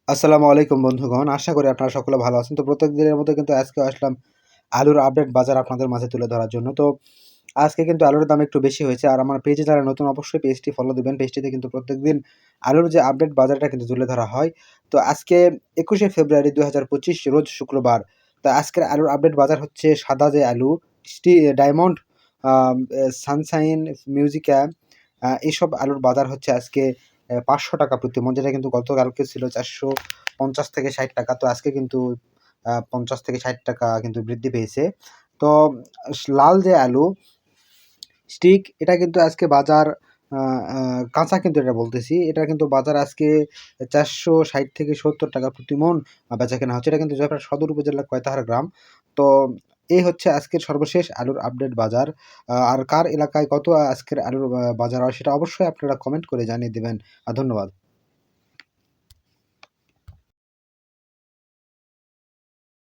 আসসালামু আলাইকুম বন্ধুগণ। আশা করি আপনারা সকলে ভালো আছেন। তো প্রত্যেকদিনের মতো কিন্তু আজকেও আসলাম আলুর আপডেট বাজার আপনাদের মাঝে তুলে ধরার জন্য। তো আজকে কিন্তু আলুর দাম একটু বেশি হয়েছে। আর আমার পেজে যারা নতুন অবশ্যই পেজটি ফলো দিবেন। পেজটিতে কিন্তু প্রত্যেকদিন আলুর যে আপডেট বাজারটা কিন্তু তুলে ধরা হয়। তো আজকে ২১শে ফেব্রুয়ারি ২০২৫ রোজ শুক্রবার। তো আজকের আলুর আপডেট বাজার হচ্ছে সাদা যে আলু, ডায়মন্ড, সানশাইন, মিউজিকা, এসব আলুর বাজার হচ্ছে আজকে ৳৫০০ প্রতি মণ, যেটা কিন্তু গতকালকে ছিল ৳৪৫০ থেকে ৳৬০। তো আজকে কিন্তু ৳৫০ থেকে ৳৬০ কিন্তু বৃদ্ধি পেয়েছে। তো লাল যে আলু স্টিক, এটা কিন্তু আজকে বাজার আ আ কাঁচা কিন্তু এটা বলতেছি। এটা কিন্তু বাজার আজকে ৳৪৬০ থেকে ৳৭০ প্রতি মণ বেচাকেনা হচ্ছে। এটা কিন্তু জয়পুরহাট সদর উপজেলার কয়তাহার গ্রাম। তো এই হচ্ছে আজকের সর্বশেষ আলুর আপডেট বাজার। আর কার এলাকায় কত আজকের আলুর বাজার হয় সেটা অবশ্যই আপনারা কমেন্ট করে জানিয়ে দিবেন। ধন্যবাদ।